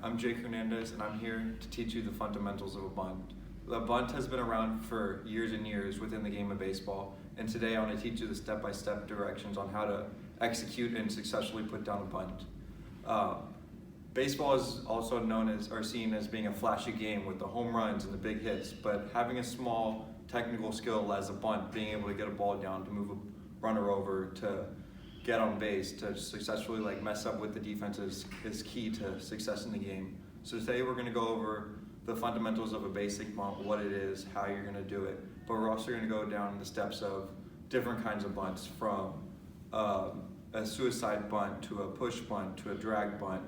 I'm Jake Hernandez, and I'm here to teach you the fundamentals of a bunt. The bunt has been around for years and years within the game of baseball, and today I want to teach you the step-by-step directions on how to execute and successfully put down a bunt. Baseball is also known as, or seen as being a flashy game with the home runs and the big hits, but having a small technical skill as a bunt, being able to get a ball down, to move a runner over, to get on base, to successfully mess up with the defense is key to success in the game. So today we're going to go over the fundamentals of a basic bunt, what it is, how you're going to do it, but we're also going to go down the steps of different kinds of bunts, from a suicide bunt to a push bunt to a drag bunt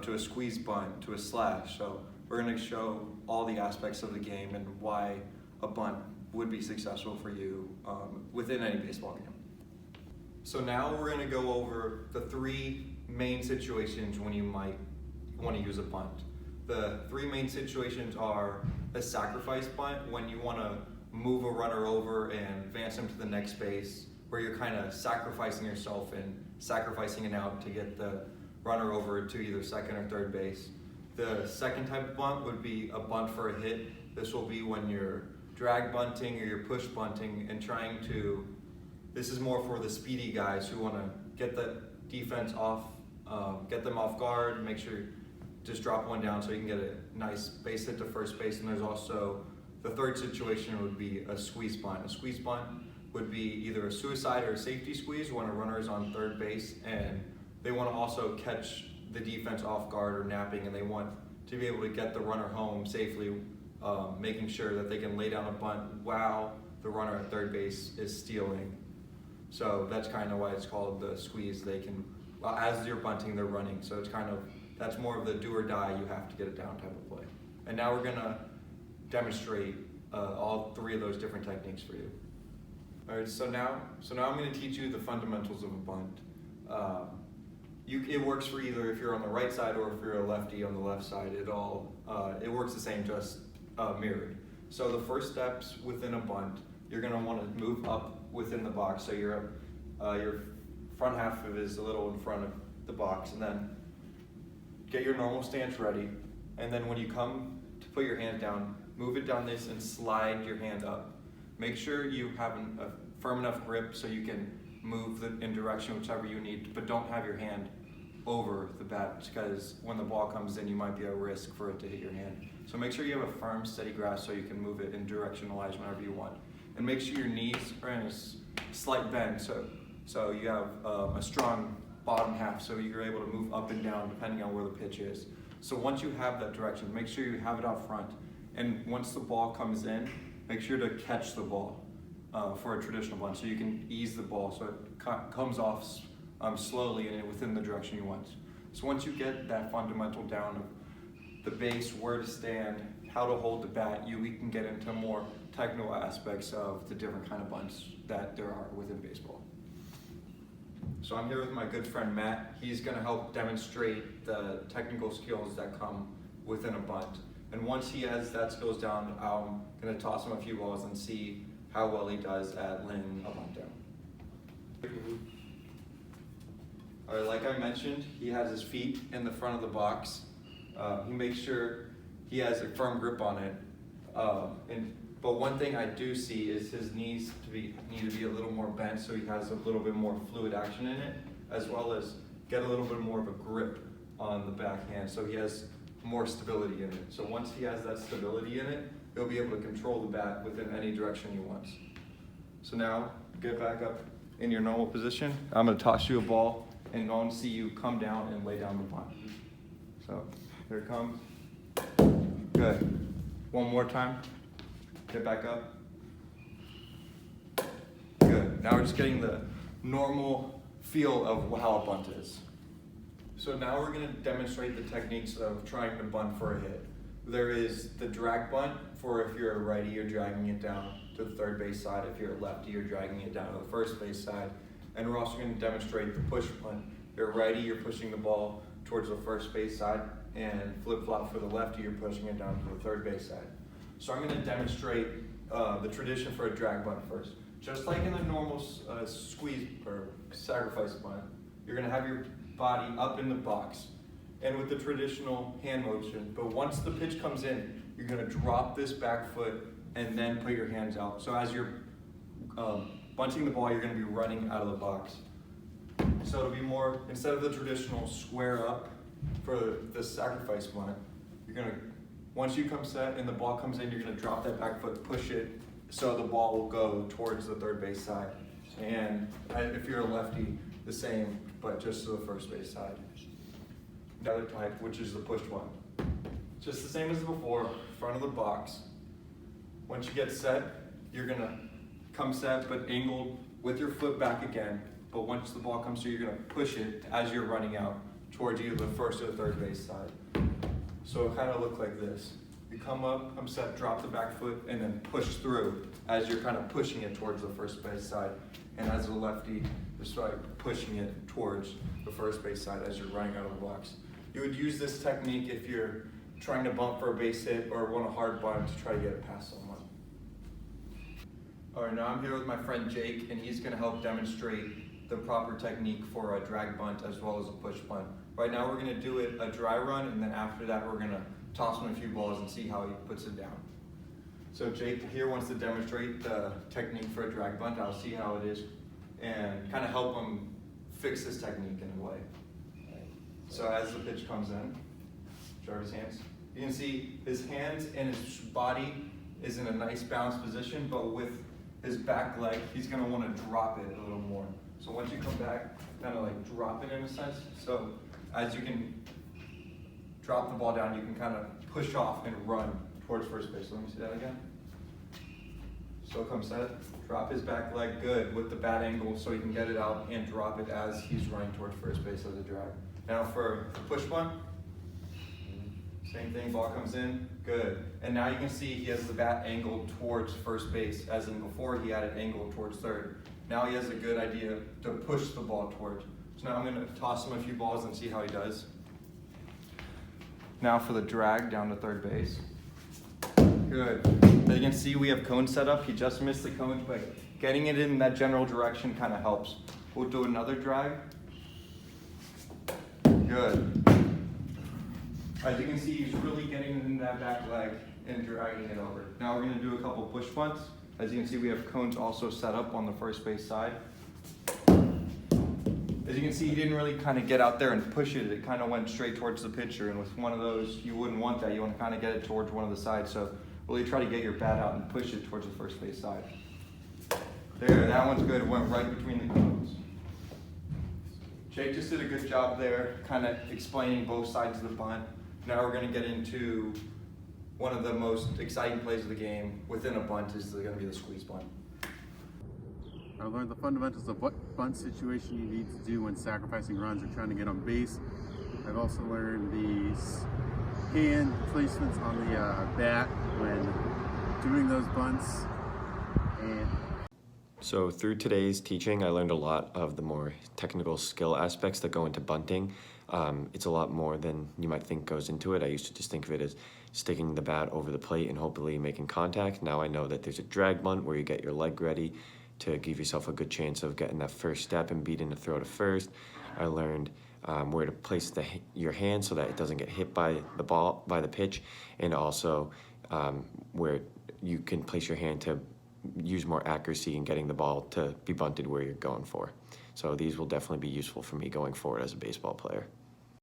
to a squeeze bunt to a slash. So we're going to show all the aspects of the game and why a bunt would be successful for you within any baseball game. So now we're going to go over the three main situations when you might want to use a bunt. The three main situations are a sacrifice bunt, when you want to move a runner over and advance him to the next base, where you're kind of sacrificing yourself and sacrificing an out to get the runner over to either second or third base. The second type of bunt would be a bunt for a hit. This will be when you're drag bunting or you're push bunting and trying to, this is more for the speedy guys who want to get the defense off, get them off guard, make sure just drop one down so you can get a nice base hit to first base. And there's also the third situation would be a squeeze bunt. A squeeze bunt would be either a suicide or a safety squeeze when a runner is on third base and they want to also catch the defense off guard or napping, and they want to be able to get the runner home safely, making sure that they can lay down a bunt while the runner at third base is stealing. So that's kind of why it's called the squeeze. They can, well, as you're bunting, they're running. So it's kind of, that's more of the do or die, you have to get it down type of play. And now we're gonna demonstrate all three of those different techniques for you. All right, so now I'm gonna teach you the fundamentals of a bunt. It works for either if you're on the right side or if you're a lefty on the left side. It works the same, just mirrored. So the first steps within a bunt, you're gonna wanna move up within the box. So your front half of it is a little in front of the box, and then get your normal stance ready. And then when you come to put your hand down, move it down this and slide your hand up. Make sure you have a firm enough grip so you can move in direction whichever you need, but don't have your hand over the bat, because when the ball comes in, you might be at risk for it to hit your hand. So make sure you have a firm, steady grasp so you can move it and directionalize whenever you want. And make sure your knees are in a slight bend, so you have a strong bottom half, so you're able to move up and down depending on where the pitch is. So once you have that direction, make sure you have it out front. And once the ball comes in, make sure to catch the ball for a traditional bunt, so you can ease the ball so it comes off slowly and within the direction you want. So once you get that fundamental down of the base, where to stand, how to hold the bat, we can get into more technical aspects of the different kind of bunts that there are within baseball. So I'm here with my good friend Matt. He's going to help demonstrate the technical skills that come within a bunt. And once he has that skills down, I'm going to toss him a few balls and see how well he does at laying a bunt down. All right, like I mentioned, he has his feet in the front of the box. He makes sure he has a firm grip on it. But one thing I do see is his knees need to be a little more bent, so he has a little bit more fluid action in it, as well as get a little bit more of a grip on the backhand, so he has more stability in it. So once he has that stability in it, he'll be able to control the bat within any direction he wants. So now, get back up in your normal position. I'm going to toss you a ball, and I want to see you come down and lay down the bunt. So here it comes. Good. One more time. Get back up. Good. Now we're just getting the normal feel of how a bunt is. So now we're going to demonstrate the techniques of trying to bunt for a hit. There is the drag bunt, for if you're a righty, you're dragging it down to the third base side. If you're a lefty, you're dragging it down to the first base side. And we're also going to demonstrate the push bunt. If you're a righty, you're pushing the ball towards the first base side, and flip-flop for the lefty, you're pushing it down to the third base side. So I'm going to demonstrate the tradition for a drag bunt first. Just like in the normal squeeze or sacrifice bunt, you're going to have your body up in the box. and with the traditional hand motion. But once the pitch comes in, you're gonna drop this back foot and then put your hands out. So as you're bunting the ball, you're gonna be running out of the box. So it'll be more, instead of the traditional square up for the sacrifice bunt, you're gonna, once you come set and the ball comes in, you're gonna drop that back foot, push it, so the ball will go towards the third base side. And if you're a lefty, the same, but just to the first base side. Another type, which is the push one. Just the same as before, front of the box. Once you get set, you're gonna come set, but angled with your foot back again. But once the ball comes through, you're gonna push it as you're running out towards either the first or the third base side. So it kind of look like this. You come up, come set, drop the back foot, and then push through as you're kind of pushing it towards the first base side. And as a lefty, just like pushing it towards the first base side as you're running out of the box. You would use this technique if you're trying to bunt for a base hit or want a hard bunt to try to get it past someone. All right, now I'm here with my friend Jake, and he's gonna help demonstrate the proper technique for a drag bunt as well as a push bunt. Right now we're gonna do it a dry run, and then after that we're gonna toss him a few balls and see how he puts it down. So Jake here wants to demonstrate the technique for a drag bunt. I'll see how it is and kind of help him fix this technique in a way. So as the pitch comes in, show his hands. You can see his hands and his body is in a nice balanced position, but with his back leg, he's gonna wanna drop it a little more. So once you come back, kind of like drop it in a sense. So as you can drop the ball down, you can kind of push off and run towards first base. So let me see that again. So come set, drop his back leg good with the bat angle so he can get it out and drop it as he's running towards first base as a drag. Now for the push bunt, same thing, ball comes in, good. And now you can see he has the bat angled towards first base, as in before he had it angled towards third. Now he has a good idea to push the ball towards. So now I'm gonna toss him a few balls and see how he does. Now for the drag down to third base. Good. As you can see, we have cones set up. He just missed the cones, but getting it in that general direction kind of helps. We'll do another drag. Good. As you can see, he's really getting it in that back leg and dragging it over. Now we're going to do a couple push bunts. As you can see, we have cones also set up on the first base side. As you can see, he didn't really kind of get out there and push it. It kind of went straight towards the pitcher. And with one of those, you wouldn't want that. You want to kind of get it towards one of the sides. So really try to get your bat out and push it towards the first base side. There, that one's good. It went right between the cones. Jake just did a good job there, kind of explaining both sides of the bunt. Now we're going to get into one of the most exciting plays of the game within a bunt is going to be the squeeze bunt. I learned the fundamentals of what bunt situation you need to do when sacrificing runs or trying to get on base. I've also learned these hand placements on the bat when doing those bunts. So through today's teaching, I learned a lot of the more technical skill aspects that go into bunting. It's a lot more than you might think goes into it. I used to just think of it as sticking the bat over the plate and hopefully making contact. Now I know that there's a drag bunt where you get your leg ready to give yourself a good chance of getting that first step and beating the throw to first. I learned where to place your hand so that it doesn't get hit by the pitch, and also where you can place your hand to use more accuracy in getting the ball to be bunted where you're going for. So these will definitely be useful for me going forward as a baseball player.